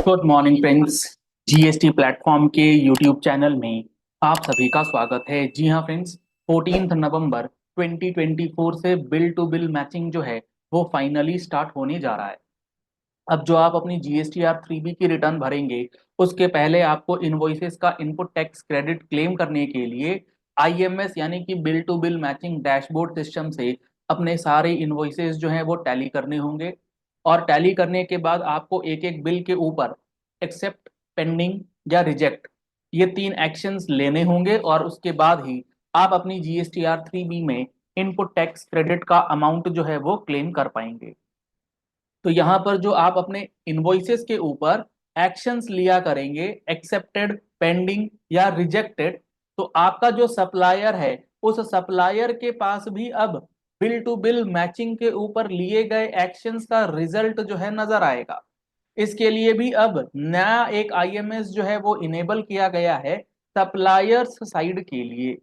Good morning friends. GST platform के YouTube channel में आप सभी का स्वागत है। जी हाँ फ्रेंड्स, 14 नवंबर 2024 से बिल टू बिल मैचिंग जो है वो फाइनली स्टार्ट होने जा रहा है। अब जो आप अपनी जीएसटीआर 3B की रिटर्न भरेंगे उसके पहले आपको इनवॉइसेस का इनपुट टैक्स क्रेडिट क्लेम करने के लिए आईएमएस यानी कि bill to bill matching dashboard system से अपने सारे इनवॉइसेस जो हैं वो टैली करने होंगे। और टैली करने के बाद आपको एक एक बिल के ऊपर एक्सेप्ट, पेंडिंग या रिजेक्ट, ये तीन एक्शंस लेने होंगे और उसके बाद ही आप अपनी जीएसटीआर 3B में इनपुट टैक्स क्रेडिट का अमाउंट जो है वो क्लेम कर पाएंगे। तो यहाँ पर जो आप अपने इनवॉइसेस के ऊपर एक्शंस लिया करेंगे, एक्सेप्टेड, पेंडिंग या रिजेक्टेड, तो आपका जो सप्लायर है उस सप्लायर के पास भी अब बिल टू बिल मैचिंग के ऊपर लिए गए एक्शंस का रिजल्ट जो है नजर आएगा। इसके लिए भी अब नया एक आईएमएस जो है वो इनेबल किया गया है सप्लायर्स साइड के लिए।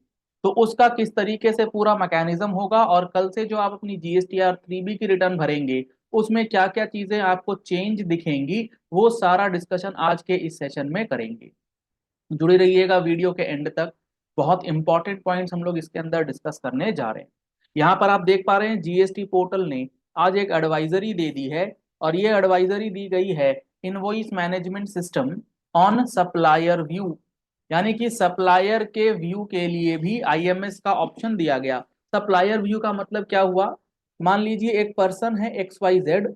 तो उसका किस तरीके से पूरा मैकेनिज्म होगा और कल से जो आप अपनी जीएसटीआर 3B की रिटर्न भरेंगे उसमें क्या क्या चीजें आपको चेंज दिखेंगी, वो सारा डिस्कशन आज के इस सेशन में करेंगे। जुड़े रहिएगा वीडियो के एंड तक। बहुत इंपॉर्टेंट पॉइंट्स हम लोग इसके अंदर डिस्कस करने जा रहे हैं। यहाँ पर आप देख पा रहे हैं जीएसटी पोर्टल ने आज एक एडवाइजरी दे दी है और ये एडवाइजरी दी गई है invoice management system on supplier view, यानी कि सप्लायर के व्यू के लिए भी आईएमएस का ऑप्शन दिया गया। सप्लायर व्यू का मतलब क्या हुआ? मान लीजिए एक पर्सन है एक्स वाई जेड,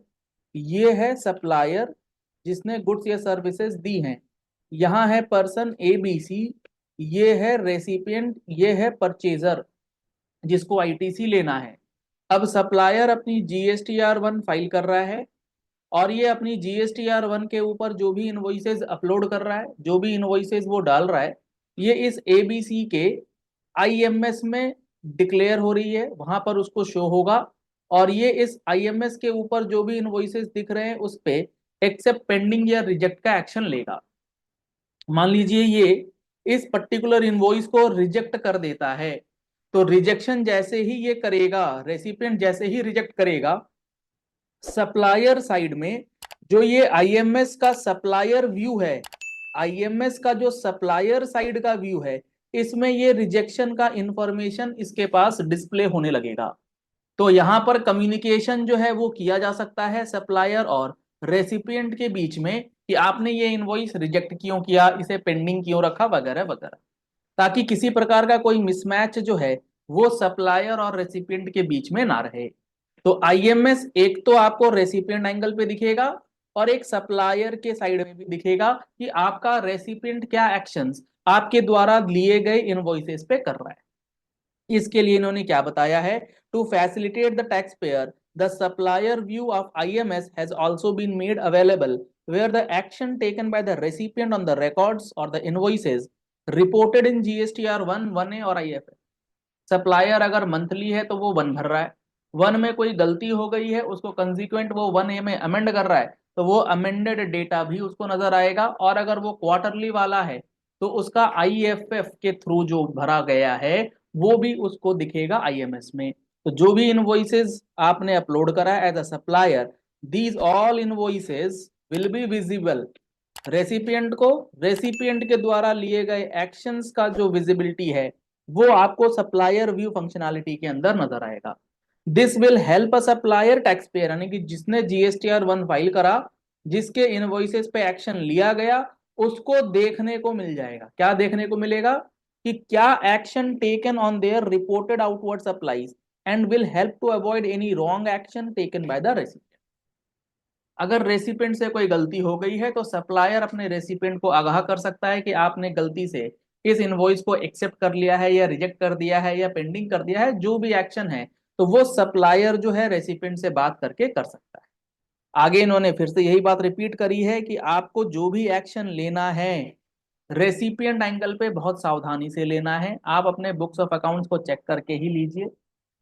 ये है सप्लायर जिसने गुड्स या सर्विसेज दी हैं। यहाँ है पर्सन ए बी सी, ये है रेसिपिएंट, ये है परचेजर जिसको आईटीसी लेना है। अब सप्लायर अपनी जीएसटीआर 1 फाइल कर रहा है और ये अपनी जीएसटीआर 1 के ऊपर जो भी इनवॉइसेज अपलोड कर रहा है, जो भी इनवॉइसेज वो डाल रहा है, ये इस एबीसी के आईएमएस में डिक्लेयर हो रही है, वहां पर उसको शो होगा। और ये इस आईएमएस के ऊपर जो भी इनवॉइसेस दिख रहे हैं उस पे एक्सेप्ट, पेंडिंग या रिजेक्ट का एक्शन लेगा। मान लीजिए ये इस पर्टिकुलर इनवॉइस को रिजेक्ट कर देता है, तो रिजेक्शन जैसे ही ये करेगा, रेसिपिएंट जैसे ही रिजेक्ट करेगा, सप्लायर साइड में जो ये आईएमएस का सप्लायर व्यू है, आईएमएस का जो सप्लायर साइड का व्यू है, इसमें ये रिजेक्शन का इंफॉर्मेशन इसके पास डिस्प्ले होने लगेगा। तो यहां पर कम्युनिकेशन जो है वो किया जा सकता है सप्लायर और रेसिपिएंट के बीच में कि आपने ये इनवॉइस रिजेक्ट क्यों किया, इसे पेंडिंग क्यों रखा, वगैरह वगैरह, ताकि किसी प्रकार का कोई मिसमैच जो है वो सप्लायर और रेसिपिएंट के बीच में ना रहे। तो आईएमएस एक तो आपको रेसिपिएंट एंगल पे दिखेगा और एक सप्लायर के साइड में भी दिखेगा कि आपका रेसिपिएंट क्या एक्शंस आपके द्वारा लिए गए इनवॉइसेस पे कर रहा है। इसके लिए इन्होंने क्या बताया है? To facilitate the tax payer, the supplier view of IMS has also been made available where the action taken by the recipient on the records or the invoices reported in GSTR 1, 1A और IFS। Supplier अगर monthly है तो वो 1 भर रहा है, 1 में कोई गलती हो गई है उसको कंसिक्वेंट वो 1A में अमेंड कर रहा है तो वो अमेंडेड डेटा भी उसको नजर आएगा। और अगर वो क्वार्टरली वाला है तो उसका आईएफएफ के थ्रू जो भरा गया है वो भी उसको दिखेगा आईएमएस में। तो जो भी इनवॉइसेस आपने अपलोड करा है as a supplier, these all invoices will be visible recipient को। रेसिपिएंट के द्वारा लिए गए एक्शंस का जो विजिबिलिटी है वो आपको सप्लायर व्यू फंक्शनैलिटी के अंदर नजर आएगा। This will help a supplier tax payer, यानी कि जिसने जीएसटीआर 1 फाइल करा, जिसके इनवॉइसेस पे एक्शन लिया गया, उसको देखने को मिल जाएगा। क्या देखने को मिलेगा? कि क्या action taken on their reported outward supplies and will help to avoid any wrong action taken by the recipient. अगर रेसिपिएंट से कोई गलती हो गई है तो सप्लायर अपने रेसिपिएंट को आगाह कर सकता है कि आपने गलती से इस इनवॉइस को एक्सेप्ट कर लिया है या रिजेक्ट कर दिया है या पेंडिंग कर दिया है, जो भी एक्शन है तो वो सप्लायर जो है रेसिपिएंट से बात करके कर सकता है। आगे इन्होंने फिर से यही बात रिपीट करी है कि आपको जो भी एक्शन लेना है रेसिपिएंट एंगल पे बहुत सावधानी से लेना है। आप अपने बुक्स ऑफ अकाउंट्स को चेक करके ही लीजिए।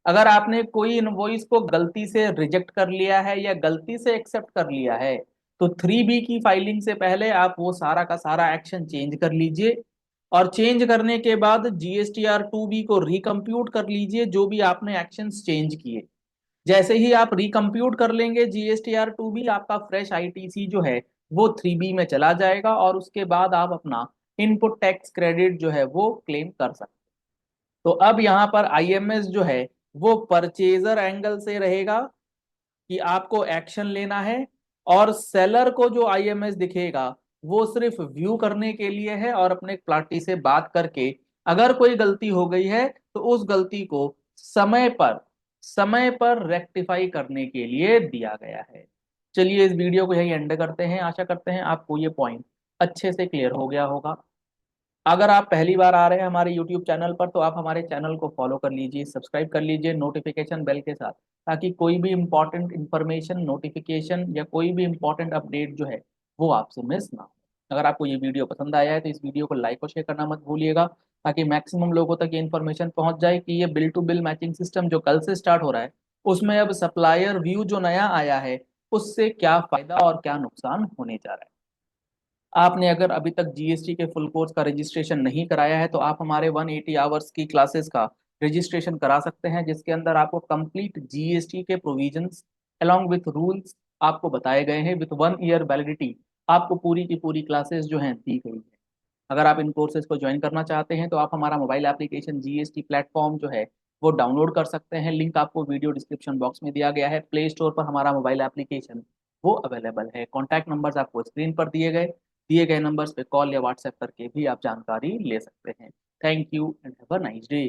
अगर आपने कोई इनवॉइस को गलती से रिजेक्ट कर लिया है या गलती से एक्सेप्ट कर लिया है तो 3B की फाइलिंग से पहले आप वो सारा का सारा एक्शन चेंज कर लीजिए और चेंज करने के बाद GSTR 2B को रिकम्प्यूट कर लीजिए जो भी आपने एक्शंस चेंज किए। जैसे ही आप रिकम्प्यूट कर लेंगे GSTR 2B, आपका फ्रेश आईटीसी जो है वो 3B में चला जाएगा और उसके बाद आप अपना इनपुट टैक्स क्रेडिट जो है वो क्लेम कर सकते हैं। तो अब यहाँ पर आईएमएस जो है वो परचेजर एंगल से रहेगा कि आपको एक्शन लेना है, और सेलर को जो आईएमएस दिखेगा वो सिर्फ व्यू करने के लिए है और अपने पार्टी से बात करके अगर कोई गलती हो गई है तो उस गलती को समय पर रेक्टिफाई करने के लिए दिया गया है। चलिए इस वीडियो को यही एंड करते हैं। आशा करते हैं आपको ये पॉइंट अच्छे से क्लियर हो गया होगा। अगर आप पहली बार आ रहे हैं हमारे YouTube चैनल पर तो आप हमारे चैनल को फॉलो कर लीजिए, सब्सक्राइब कर लीजिए नोटिफिकेशन बेल के साथ, ताकि कोई भी इंपॉर्टेंट इंफॉर्मेशन, नोटिफिकेशन या कोई भी इंपॉर्टेंट अपडेट जो है वो आपसे मिस ना हो। अगर आपको ये वीडियो पसंद आया है तो इस वीडियो को लाइक और शेयर करना मत भूलिएगा, ताकि मैक्सिमम लोगों तक ये इन्फॉर्मेशन पहुंच जाए कि ये bill to bill matching system जो कल से स्टार्ट हो रहा है उसमें अब सप्लायर व्यू जो नया आया है उससे क्या फायदा और क्या नुकसान होने जा रहा है। आपने अगर अभी तक जीएसटी के फुल कोर्स का रजिस्ट्रेशन नहीं कराया है तो आप हमारे 180 आवर्स की क्लासेस का रजिस्ट्रेशन करा सकते हैं, जिसके अंदर आपको कंप्लीट जीएसटी के प्रोविजंस अलोंग विथ रूल्स आपको बताए गए हैं। विथ 1 ईयर वैलिडिटी आपको पूरी की पूरी क्लासेस जो हैं दी गई है। अगर आप इन कोर्सेज को ज्वाइन करना चाहते हैं तो आप हमारा मोबाइल एप्लीकेशन जीएसटी प्लेटफॉर्म जो है वो डाउनलोड कर सकते हैं। लिंक आपको वीडियो डिस्क्रिप्शन बॉक्स में दिया गया है। प्ले स्टोर पर हमारा मोबाइल एप्लीकेशन वो अवेलेबल है। कॉन्टैक्ट नंबर्स आपको स्क्रीन पर दिए गए नंबर्स पे कॉल या व्हाट्सएप करके भी आप जानकारी ले सकते हैं। Thank you and have a nice day.